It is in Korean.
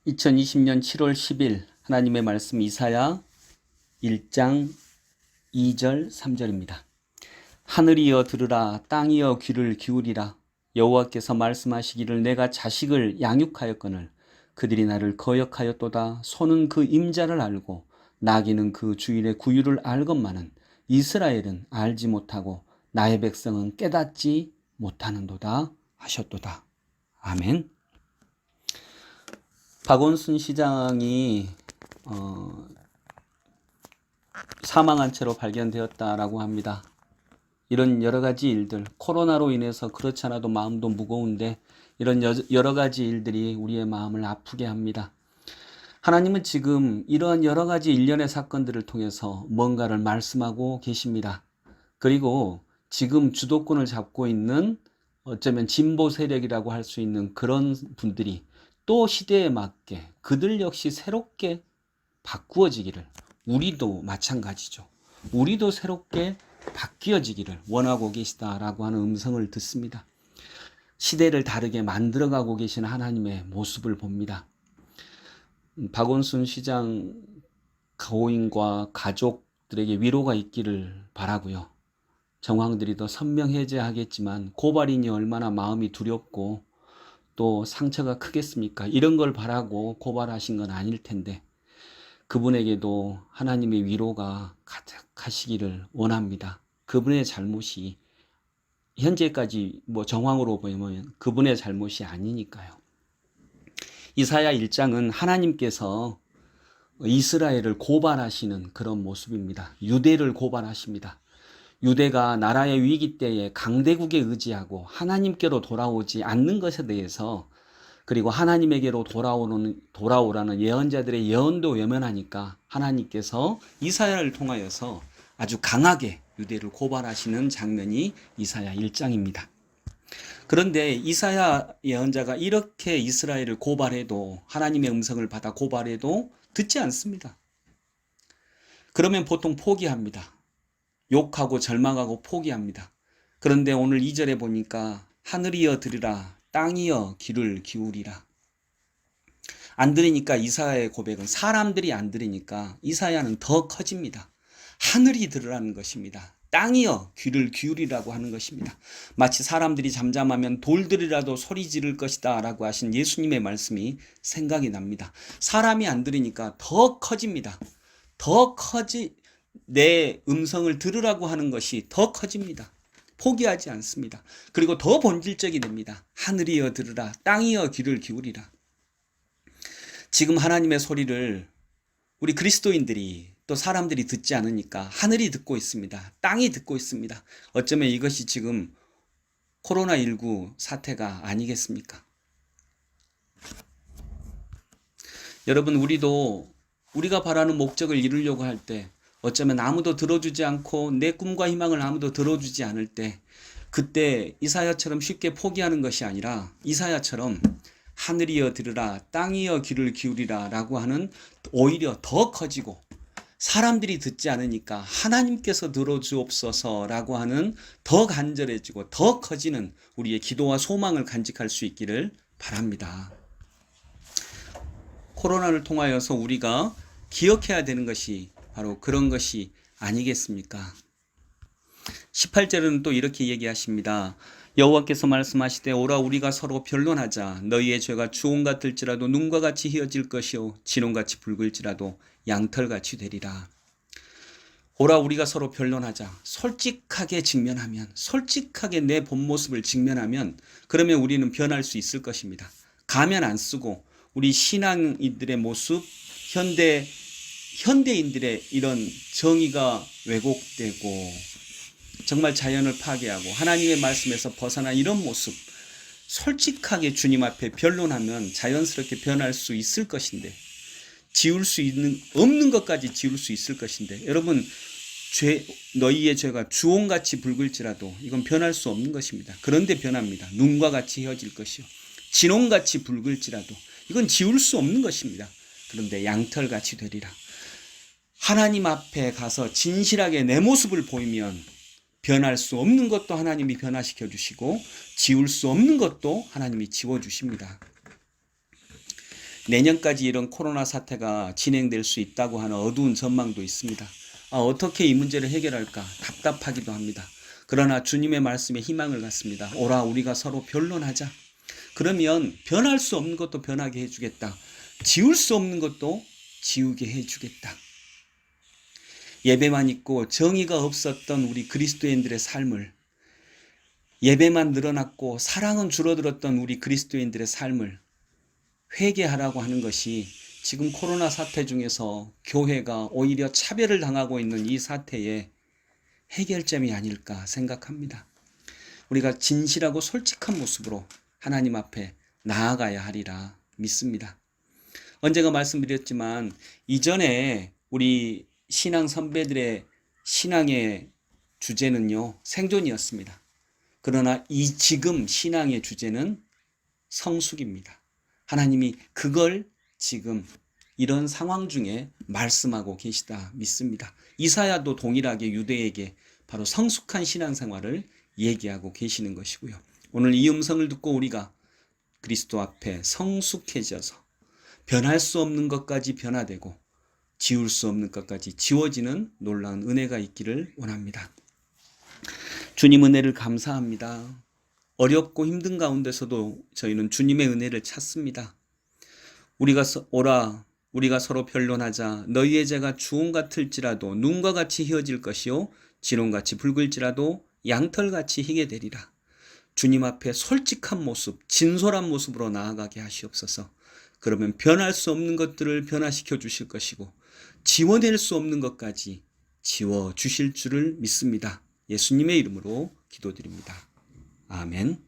2020년 7월 10일 하나님의 말씀 이사야 1장 2절 3절입니다. 하늘이여 들으라, 땅이여 귀를 기울이라. 여호와께서 말씀하시기를 내가 자식을 양육하였거늘 그들이 나를 거역하였도다. 소는 그 임자를 알고 나귀는 그 주인의 구유를 알건만은 이스라엘은 알지 못하고 나의 백성은 깨닫지 못하는도다 하셨도다. 아멘. 박원순 시장이 사망한 채로 발견되었다라고 합니다. 이런 여러 가지 일들, 코로나로 인해서 그렇지 않아도 마음도 무거운데 이런 여러 가지 일들이 우리의 마음을 아프게 합니다. 하나님은 지금 이러한 여러 가지 일련의 사건들을 통해서 뭔가를 말씀하고 계십니다. 그리고 지금 주도권을 잡고 있는 어쩌면 진보 세력이라고 할 수 있는 그런 분들이 또 시대에 맞게 그들 역시 새롭게 바꾸어지기를, 우리도 마찬가지죠. 우리도 새롭게 바뀌어지기를 원하고 계시다라고 하는 음성을 듣습니다. 시대를 다르게 만들어가고 계신 하나님의 모습을 봅니다. 박원순 시장 고인과 가족들에게 위로가 있기를 바라고요. 정황들이 더 선명해져야겠지만 고발인이 얼마나 마음이 두렵고 또 상처가 크겠습니까? 이런 걸 바라고 고발하신 건 아닐 텐데 그분에게도 하나님의 위로가 가득하시기를 원합니다. 그분의 잘못이 현재까지 정황으로 보면 그분의 잘못이 아니니까요. 이사야 1장은 하나님께서 이스라엘을 고발하시는 그런 모습입니다. 유대를 고발하십니다. 유대가 나라의 위기 때에 강대국에 의지하고 하나님께로 돌아오지 않는 것에 대해서, 그리고 하나님에게로 돌아오라는 예언자들의 예언도 외면하니까 하나님께서 이사야를 통하여서 아주 강하게 유대를 고발하시는 장면이 이사야 1장입니다. 그런데 이사야 예언자가 이렇게 이스라엘을 고발해도, 하나님의 음성을 받아 고발해도 듣지 않습니다. 그러면 보통 포기합니다. 욕하고 절망하고 포기합니다. 그런데 오늘 2절에 보니까 하늘이여 들으라, 땅이여 귀를 기울이라. 안 들으니까 이사야의 고백은, 사람들이 안 들으니까 이사야는 더 커집니다. 하늘이 들으라는 것입니다. 땅이여 귀를 기울이라고 하는 것입니다. 마치 사람들이 잠잠하면 돌들이라도 소리 지를 것이다 라고 하신 예수님의 말씀이 생각이 납니다. 사람이 안 들으니까 더 커집니다. 내 음성을 들으라고 하는 것이 더 커집니다. 포기하지 않습니다. 그리고 더 본질적이 됩니다. 하늘이여 들으라, 땅이여 귀를 기울이라. 지금 하나님의 소리를 우리 그리스도인들이 또 사람들이 듣지 않으니까 하늘이 듣고 있습니다. 땅이 듣고 있습니다. 어쩌면 이것이 지금 코로나19 사태가 아니겠습니까? 여러분, 우리가 바라는 목적을 이루려고 할 때, 어쩌면 아무도 들어주지 않고 내 꿈과 희망을 아무도 들어주지 않을 때, 그때 이사야처럼 쉽게 포기하는 것이 아니라 이사야처럼 하늘이여 들으라, 땅이여 귀를 기울이라 라고 하는, 오히려 더 커지고 사람들이 듣지 않으니까 하나님께서 들어주옵소서 라고 하는 더 간절해지고 더 커지는 우리의 기도와 소망을 간직할 수 있기를 바랍니다. 코로나를 통하여서 우리가 기억해야 되는 것이 바로 그런 것이 아니겠습니까? 18절은 또 이렇게 얘기하십니다. 여호와께서 말씀하시되 오라 우리가 서로 변론하자. 너희의 죄가 주홍 같을지라도 눈과 같이 희어질 것이요 진홍같이 붉을지라도 양털같이 되리라. 오라 우리가 서로 변론하자. 솔직하게 직면하면, 솔직하게 내 본 모습을 직면하면, 그러면 우리는 변할 수 있을 것입니다. 가면 안 쓰고 우리 신앙인들의 모습, 현대인들의 이런 정의가 왜곡되고 정말 자연을 파괴하고 하나님의 말씀에서 벗어난 이런 모습, 솔직하게 주님 앞에 변론하면 자연스럽게 변할 수 있을 것인데, 없는 것까지 지울 수 있을 것인데, 여러분, 너희의 죄가 주홍같이 붉을지라도 이건 변할 수 없는 것입니다. 그런데 변합니다. 눈과 같이 헤어질 것이요 진홍같이 붉을지라도 이건 지울 수 없는 것입니다. 그런데 양털같이 되리라. 하나님 앞에 가서 진실하게 내 모습을 보이면 변할 수 없는 것도 하나님이 변화시켜 주시고 지울 수 없는 것도 하나님이 지워 주십니다. 내년까지 이런 코로나 사태가 진행될 수 있다고 하는 어두운 전망도 있습니다. 어떻게 이 문제를 해결할까 답답하기도 합니다. 그러나 주님의 말씀에 희망을 갖습니다. 오라 우리가 서로 변론하자. 그러면 변할 수 없는 것도 변하게 해주겠다. 지울 수 없는 것도 지우게 해주겠다. 예배만 있고 정의가 없었던 우리 그리스도인들의 삶을, 예배만 늘어났고 사랑은 줄어들었던 우리 그리스도인들의 삶을 회개하라고 하는 것이 지금 코로나 사태 중에서 교회가 오히려 차별을 당하고 있는 이 사태의 해결점이 아닐까 생각합니다. 우리가 진실하고 솔직한 모습으로 하나님 앞에 나아가야 하리라 믿습니다. 언제가 말씀드렸지만 이전에 우리 신앙 선배들의 신앙의 주제는요, 생존이었습니다. 그러나 지금 신앙의 주제는 성숙입니다. 하나님이 그걸 지금 이런 상황 중에 말씀하고 계시다 믿습니다. 이사야도 동일하게 유대에게 바로 성숙한 신앙생활을 얘기하고 계시는 것이고요. 오늘 이 음성을 듣고 우리가 그리스도 앞에 성숙해져서 변할 수 없는 것까지 변화되고 지울 수 없는 것까지 지워지는 놀라운 은혜가 있기를 원합니다. 주님 은혜를 감사합니다. 어렵고 힘든 가운데서도 저희는 주님의 은혜를 찾습니다. 우리가 서로 변론하자. 너희의 죄가 주홍 같을지라도 눈과 같이 희어질 것이요 진홍같이 붉을지라도 양털같이 희게 되리라. 주님 앞에 솔직한 모습, 진솔한 모습으로 나아가게 하시옵소서. 그러면 변할 수 없는 것들을 변화시켜 주실 것이고 지워낼 수 없는 것까지 지워 주실 줄을 믿습니다. 예수님의 이름으로 기도드립니다. 아멘.